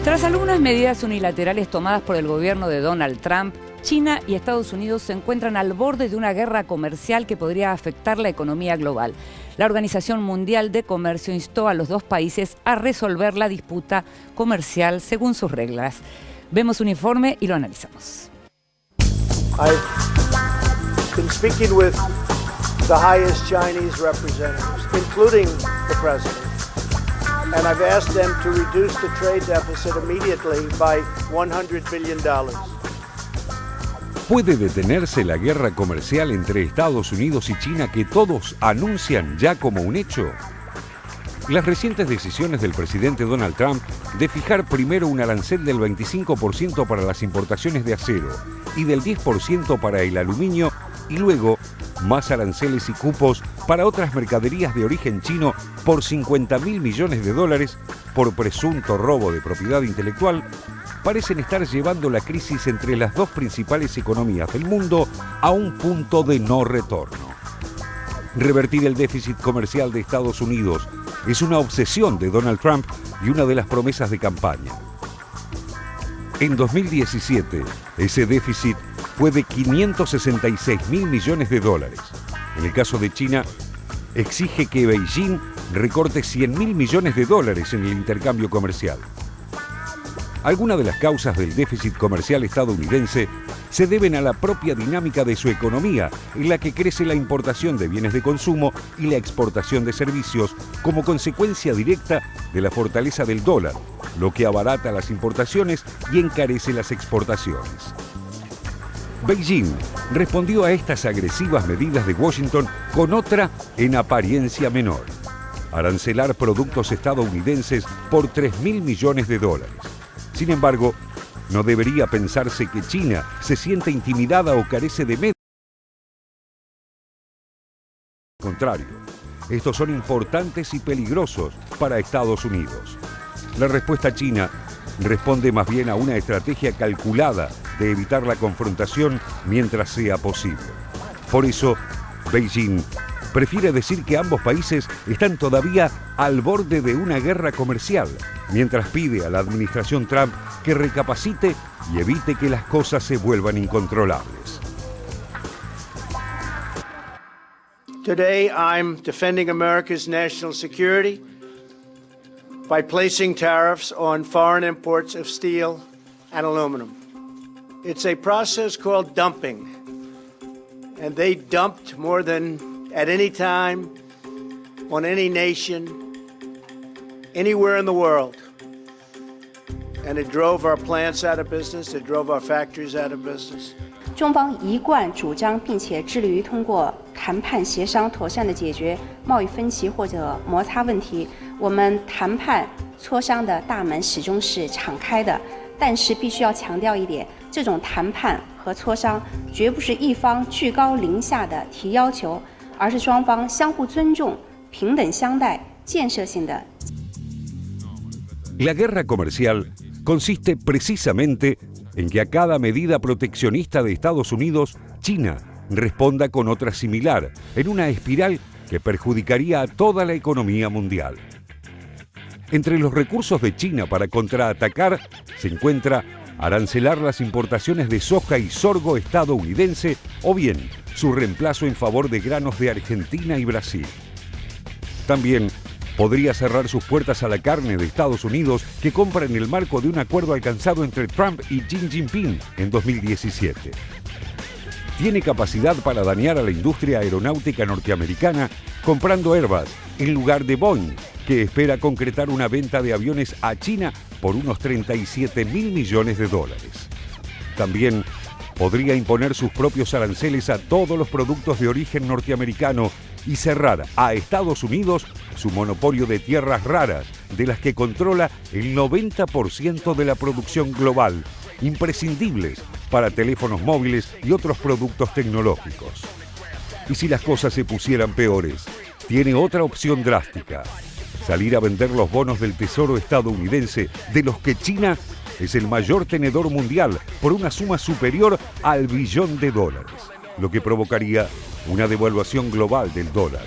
Tras algunas medidas unilaterales tomadas por el gobierno de Donald Trump, China y Estados Unidos se encuentran al borde de una guerra comercial que podría afectar la economía global. La Organización Mundial de Comercio instó a los dos países a resolver la disputa comercial según sus reglas. Vemos un informe y lo analizamos. I've been speaking with the highest Chinese representatives, including the president, and I've asked them to reduce the trade deficit immediately by $100 billion. ¿Puede detenerse la guerra comercial entre Estados Unidos y China que todos anuncian ya como un hecho? Las recientes decisiones del presidente Donald Trump de fijar primero un arancel del 25% para las importaciones de acero y del 10% para el aluminio y luego más aranceles y cupos para otras mercaderías de origen chino por $50.000 millones por presunto robo de propiedad intelectual, parecen estar llevando la crisis entre las dos principales economías del mundo a un punto de no retorno. Revertir el déficit comercial de Estados Unidos es una obsesión de Donald Trump y una de las promesas de campaña. En 2017, ese déficit fue de $566.000 millones. En el caso de China, exige que Beijing recorte $100.000 millones en el intercambio comercial. Algunas de las causas del déficit comercial estadounidense se deben a la propia dinámica de su economía, en la que crece la importación de bienes de consumo y la exportación de servicios como consecuencia directa de la fortaleza del dólar, lo que abarata las importaciones y encarece las exportaciones. Beijing respondió a estas agresivas medidas de Washington con otra en apariencia menor: arancelar productos estadounidenses por $3.000 millones. Sin embargo, no debería pensarse que China se siente intimidada o carece de medios. Al contrario, estos son importantes y peligrosos para Estados Unidos. La respuesta china responde más bien a una estrategia calculada de evitar la confrontación mientras sea posible. Por eso, Beijing prefiere decir que ambos países están todavía al borde de una guerra comercial, mientras pide a la administración Trump que recapacite y evite que las cosas se vuelvan incontrolables. Today, I'm defending America's national security by placing tariffs on foreign imports of steel and aluminum. It's a process called dumping, and they dumped more than at any time, on any nation, anywhere in the world. And it drove our plants out of business, it drove our factories out of business. 中方一贯主张并且致力于通过谈判协商妥善地解决贸易分歧或者摩擦问题。我们谈判磋商的大门始终是敞开的，但是必须要强调一点，这种谈判和磋商绝不是一方居高临下的提要求，而是双方相互尊重、平等相待、建设性的。La guerra comercial consiste precisamente en que a cada medida proteccionista de Estados Unidos, China responda con otra similar, en una espiral que perjudicaría a toda la economía mundial. Entre los recursos de China para contraatacar se encuentra arancelar las importaciones de soja y sorgo estadounidense o bien su reemplazo en favor de granos de Argentina y Brasil. También podría cerrar sus puertas a la carne de Estados Unidos que compra en el marco de un acuerdo alcanzado entre Trump y Xi Jinping en 2017. Tiene capacidad para dañar a la industria aeronáutica norteamericana comprando Airbus en lugar de Boeing, que espera concretar una venta de aviones a China por unos $37.000 millones. También podría imponer sus propios aranceles a todos los productos de origen norteamericano y cerrar a Estados Unidos su monopolio de tierras raras, de las que controla el 90% de la producción global, imprescindibles para teléfonos móviles y otros productos tecnológicos. Y si las cosas se pusieran peores, tiene otra opción drástica: salir a vender los bonos del Tesoro estadounidense, de los que China es el mayor tenedor mundial, por una suma superior al $1 billón, lo que provocaría una devaluación global del dólar.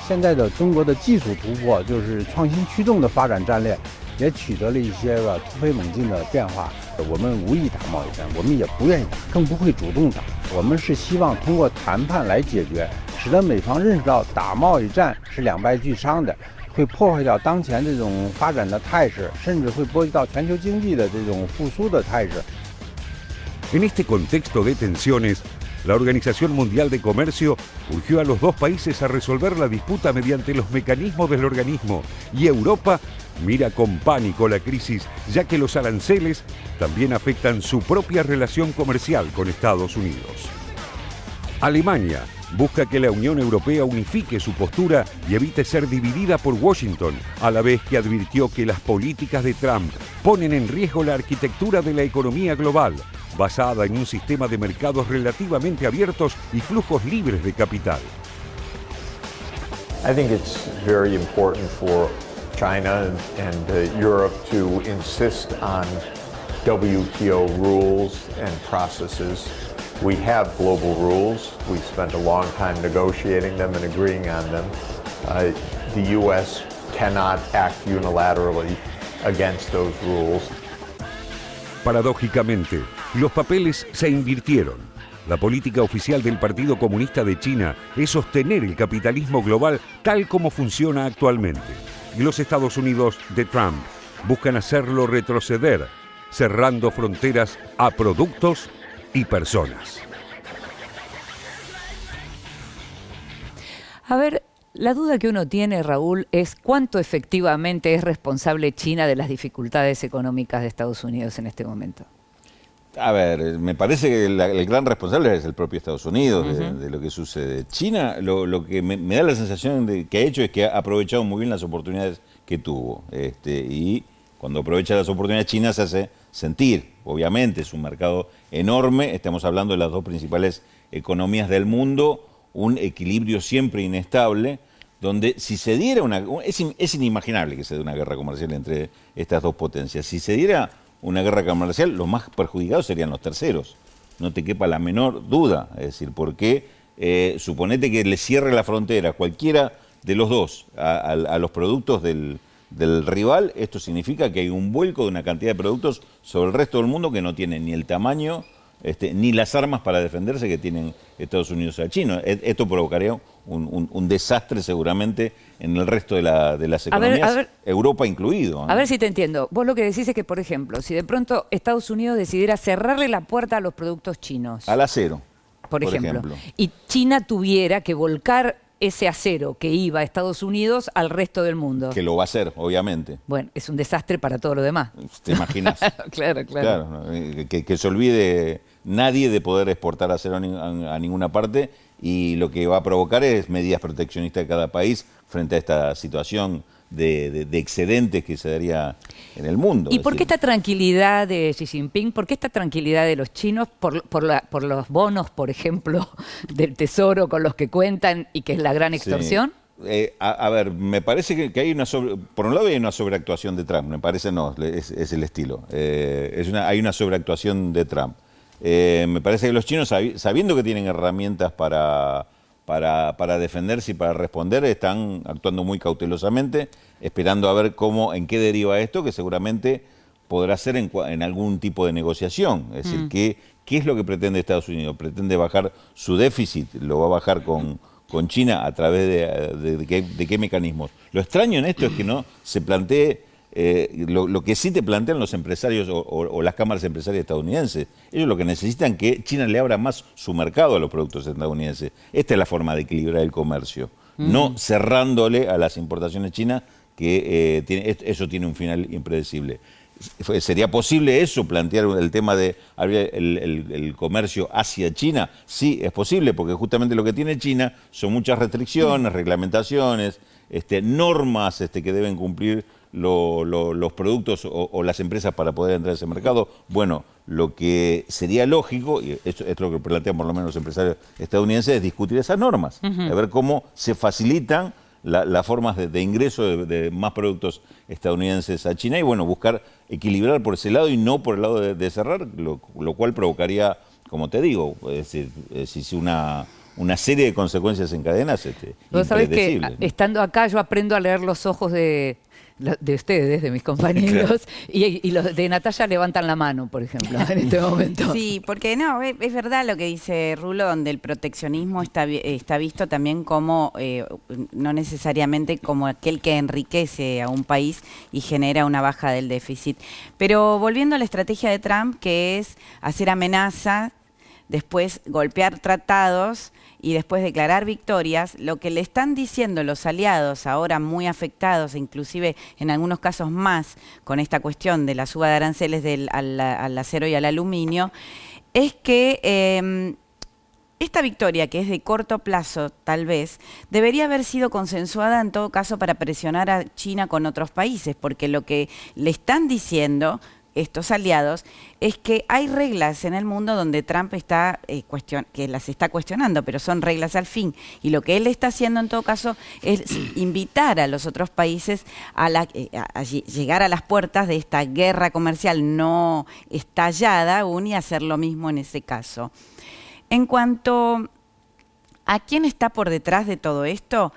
现在的中国的技术突破就是创新驱动的发展战略，也取得了一些突飞猛进的变化。我们无意打贸易战，我们也不愿意打，更不会主动打。我们是希望通过谈判来解决，使得美方认识到打贸易战是两败俱伤的，会破坏掉当前这种发展的态势，甚至会波及到全球经济的这种复苏的态势。En este contexto de tensiones, la Organización Mundial de Comercio urgió a los dos países a resolver la disputa mediante los mecanismos del organismo y Europa mira con pánico la crisis, ya que los aranceles también afectan su propia relación comercial con Estados Unidos. Alemania busca que la Unión Europea unifique su postura y evite ser dividida por Washington, a la vez que advirtió que las políticas de Trump ponen en riesgo la arquitectura de la economía global, basada en un sistema de mercados relativamente abiertos y flujos libres de capital. I think it's very important for China and Europe to insist on WTO rules and processes. We have global rules. We spent a long time negotiating them and agreeing on them. The U.S. cannot act unilaterally against those rules. Paradójicamente, los papeles se invirtieron. La política oficial del Partido Comunista de China es sostener el capitalismo global tal como funciona actualmente. Y los Estados Unidos de Trump buscan hacerlo retroceder, cerrando fronteras a productos y personas. A ver, la duda que uno tiene, Raúl, es cuánto efectivamente es responsable China de las dificultades económicas de Estados Unidos en este momento. A ver, me parece que el gran responsable es el propio Estados Unidos de lo que sucede. China, lo que me da la sensación de que ha hecho es que ha aprovechado muy bien las oportunidades que tuvo. Y cuando aprovecha las oportunidades, China se hace sentir. Obviamente, es un mercado enorme. Estamos hablando de las dos principales economías del mundo, un equilibrio siempre inestable, donde si se diera es inimaginable que se dé una guerra comercial entre estas dos potencias. Si se diera una guerra comercial, los más perjudicados serían los terceros. No te quepa la menor duda. Es decir, porque suponete que le cierre la frontera cualquiera de los dos a los productos del rival, esto significa que hay un vuelco de una cantidad de productos sobre el resto del mundo que no tienen ni el tamaño ni las armas para defenderse que tienen Estados Unidos a China. Esto provocaría un desastre seguramente en el resto de las economías, Europa incluido, ¿no? A ver si te entiendo. Vos lo que decís es que, por ejemplo, si de pronto Estados Unidos decidiera cerrarle la puerta a los productos chinos, al acero, por ejemplo, y China tuviera que volcar ese acero que iba a Estados Unidos al resto del mundo. Que lo va a hacer, obviamente. Bueno, es un desastre para todo lo demás. ¿Te imaginas? Claro. ¿No? Que se olvide nadie de poder exportar acero a ninguna parte, y lo que va a provocar es medidas proteccionistas de cada país frente a esta situación de excedentes que se daría en el mundo. ¿Y por qué esta tranquilidad de Xi Jinping? ¿Por qué esta tranquilidad de los chinos por los bonos, por ejemplo, del Tesoro con los que cuentan y que es la gran extorsión? Sí. A ver, me parece que hay por un lado hay una sobreactuación de Trump, me parece es el estilo. Hay una sobreactuación de Trump. Me parece que los chinos, sabiendo que tienen herramientas para defenderse y para responder, están actuando muy cautelosamente, esperando a ver en qué deriva esto, que seguramente podrá ser en algún tipo de negociación. Es decir, ¿qué es lo que pretende Estados Unidos? ¿Pretende bajar su déficit? ¿Lo va a bajar con China a través de qué mecanismos? Lo extraño en esto es que no se plantee lo que sí te plantean los empresarios o las cámaras empresarias estadounidenses. Ellos lo que necesitan es que China le abra más su mercado a los productos estadounidenses. Esta es la forma de equilibrar el comercio, no cerrándole a las importaciones chinas, que eso tiene un final impredecible. ¿Sería posible eso, plantear el tema de abrir el comercio hacia China? Sí, es posible, porque justamente lo que tiene China son muchas restricciones, reglamentaciones, normas que deben cumplir los productos o las empresas para poder entrar a ese mercado. Bueno, lo que sería lógico, y esto es lo que plantean por lo menos los empresarios estadounidenses, es discutir esas normas, a ver cómo se facilitan las formas de ingreso de más productos estadounidenses a China, y bueno, buscar equilibrar por ese lado y no por el lado de cerrar, lo cual provocaría, como te digo, es decir, si una una serie de consecuencias en cadenas Vos sabés que impredecibles, ¿no? estando acá yo aprendo a leer los ojos de ustedes, de mis compañeros, y los de Natalia levantan la mano, por ejemplo, en este momento. Sí, porque no, es verdad lo que dice Rulo, donde el proteccionismo está visto también como, no necesariamente como aquel que enriquece a un país y genera una baja del déficit. Pero volviendo a la estrategia de Trump, que es hacer amenazas, después golpear tratados y después declarar victorias, lo que le están diciendo los aliados, ahora muy afectados, inclusive en algunos casos más, con esta cuestión de la suba de aranceles al acero y al aluminio, es que esta victoria, que es de corto plazo tal vez, debería haber sido consensuada en todo caso para presionar a China con otros países, porque lo que le están diciendo estos aliados es que hay reglas en el mundo donde Trump está que las está cuestionando, pero son reglas al fin, y lo que él está haciendo en todo caso es invitar a los otros países a llegar a las puertas de esta guerra comercial no estallada aún y hacer lo mismo en ese caso. En cuanto a quién está por detrás de todo esto,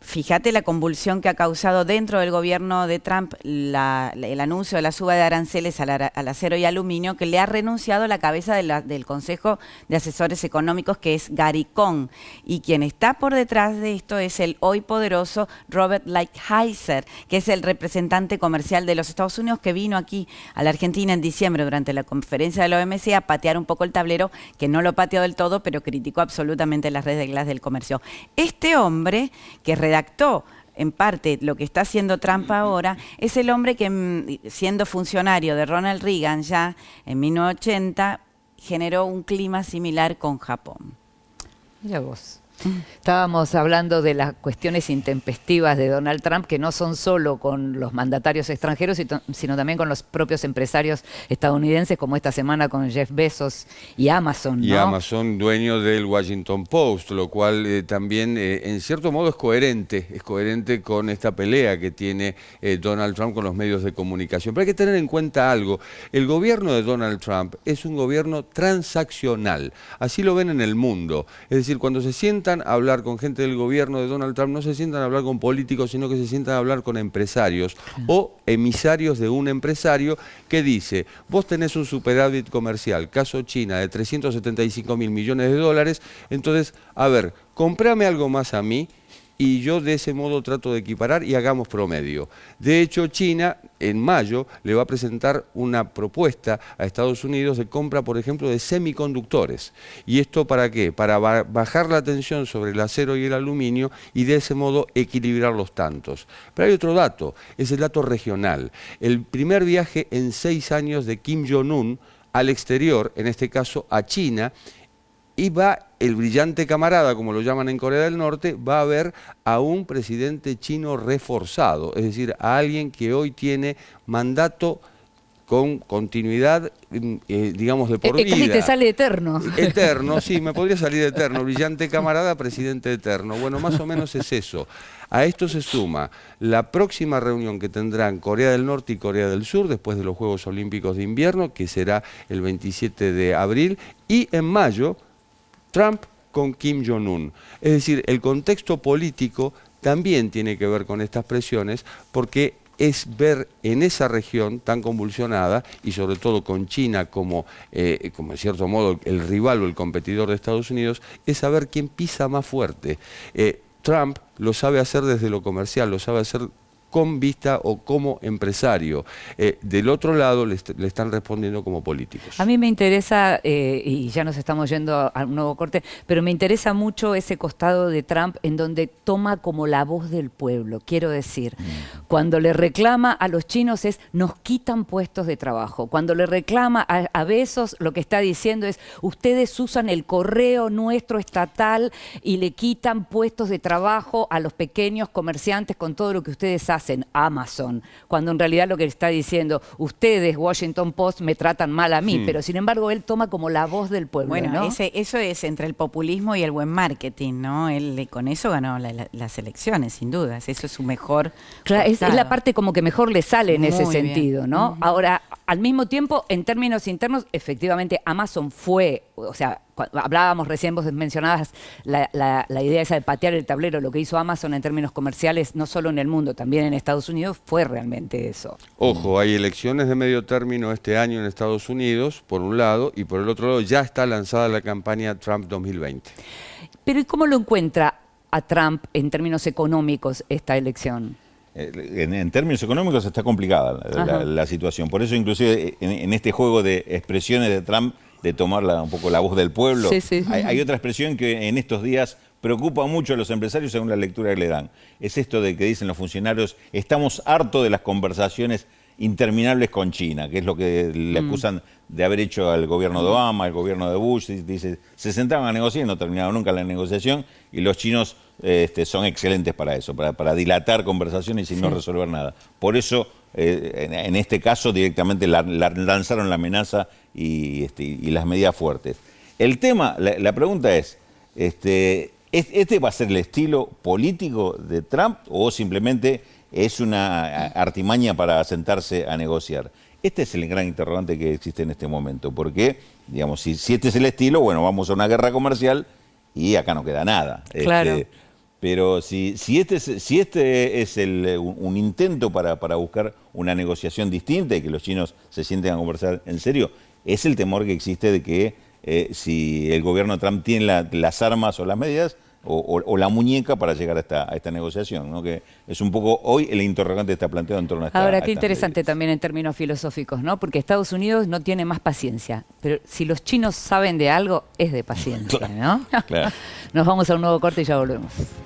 fíjate la convulsión que ha causado dentro del gobierno de Trump el anuncio de la suba de aranceles al acero y aluminio, que le ha renunciado la cabeza del Consejo de Asesores Económicos, que es Gary Cohn. Y quien está por detrás de esto es el hoy poderoso Robert Lighthizer, que es el representante comercial de los Estados Unidos, que vino aquí a la Argentina en diciembre durante la conferencia de la OMC a patear un poco el tablero, que no lo pateó del todo, pero criticó absolutamente las reglas del comercio. Este hombre, que redactó en parte lo que está haciendo Trump ahora, es el hombre que, siendo funcionario de Ronald Reagan ya en 1980, generó un clima similar con Japón. Mira vos. Estábamos hablando de las cuestiones intempestivas de Donald Trump, que no son solo con los mandatarios extranjeros, sino también con los propios empresarios estadounidenses, como esta semana con Jeff Bezos y Amazon, ¿no? Y Amazon, dueño del Washington Post, lo cual también en cierto modo es coherente con esta pelea que tiene Donald Trump con los medios de comunicación. Pero hay que tener en cuenta algo: el gobierno de Donald Trump es un gobierno transaccional, así lo ven en el mundo. Es decir, cuando se sientan a hablar con gente del gobierno de Donald Trump, no se sientan a hablar con políticos, sino que se sientan a hablar con empresarios o emisarios de un empresario que dice: vos tenés un superávit comercial, caso China, de 375.000 millones de dólares, entonces, a ver, comprame algo más a mí, y yo de ese modo trato de equiparar y hagamos promedio. De hecho, China en mayo le va a presentar una propuesta a Estados Unidos de compra, por ejemplo, de semiconductores. ¿Y esto para qué? Para bajar la tensión sobre el acero y el aluminio y de ese modo equilibrar los tantos. Pero hay otro dato, es el dato regional. El primer viaje en 6 años de Kim Jong-un al exterior, en este caso a China, y va el brillante camarada, como lo llaman en Corea del Norte, va a ver a un presidente chino reforzado, es decir, a alguien que hoy tiene mandato con continuidad, digamos, de por vida. Casi te sale eterno. Eterno, sí, me podría salir eterno. Brillante camarada, presidente eterno. Bueno, más o menos es eso. A esto se suma la próxima reunión que tendrán Corea del Norte y Corea del Sur, después de los Juegos Olímpicos de Invierno, que será el 27 de abril, y en mayo, Trump con Kim Jong-un. Es decir, el contexto político también tiene que ver con estas presiones, porque es ver en esa región tan convulsionada, y sobre todo con China como en cierto modo el rival o el competidor de Estados Unidos, es saber quién pisa más fuerte. Trump lo sabe hacer desde lo comercial, lo sabe hacer con vista o como empresario. Del otro lado le están respondiendo como políticos. A mí me interesa, y ya nos estamos yendo a un nuevo corte, pero me interesa mucho ese costado de Trump en donde toma como la voz del pueblo. Quiero decir, cuando le reclama a los chinos es: nos quitan puestos de trabajo. Cuando le reclama a Bezos, lo que está diciendo es: ustedes usan el correo nuestro estatal y le quitan puestos de trabajo a los pequeños comerciantes con todo lo que ustedes hacen. Amazon, cuando en realidad lo que está diciendo: ustedes, Washington Post, me tratan mal a mí, pero sin embargo él toma como la voz del pueblo. Bueno, ¿no? eso es entre el populismo y el buen marketing, ¿no? Él con eso ganó las elecciones, sin dudas. Eso es su mejor. Claro, es la parte como que mejor le sale en ese sentido, ¿no? Ahora, Al mismo tiempo, en términos internos, efectivamente Amazon fue, o sea, hablábamos recién, vos mencionabas la idea esa de patear el tablero, lo que hizo Amazon en términos comerciales, no solo en el mundo, también en Estados Unidos, fue realmente eso. Ojo, hay elecciones de medio término este año en Estados Unidos, por un lado, y por el otro lado ya está lanzada la campaña Trump 2020. Pero ¿y cómo lo encuentra a Trump en términos económicos esta elección? En términos económicos está complicada la situación. Por eso inclusive en este juego de expresiones de Trump, de tomar un poco la voz del pueblo, hay otra expresión que en estos días preocupa mucho a los empresarios según la lectura que le dan. Es esto de que dicen los funcionarios, estamos hartos de las conversaciones interminables con China, que es lo que le acusan de haber hecho al gobierno de Obama, al gobierno de Bush. Dice, se sentaban a negociar y no terminaban nunca la negociación, y los chinos son excelentes para eso, para dilatar conversaciones y no resolver nada. Por eso, en este caso, directamente lanzaron la amenaza y las medidas fuertes. El tema, la pregunta es, ¿este va a ser el estilo político de Trump o simplemente es una artimaña para sentarse a negociar? Este es el gran interrogante que existe en este momento, porque, digamos, si este es el estilo, bueno, vamos a una guerra comercial y acá no queda nada. Claro. Pero si este es un intento para buscar una negociación distinta y que los chinos se sienten a conversar en serio, es el temor que existe de que si el gobierno de Trump tiene las armas o las medidas o la muñeca para llegar a esta negociación, ¿no? Que es un poco hoy el interrogante que está planteado en torno a esta. Ahora, qué interesante también en términos filosóficos, ¿no? Porque Estados Unidos no tiene más paciencia, pero si los chinos saben de algo, es de paciencia, ¿no? Claro. Nos vamos a un nuevo corte y ya volvemos.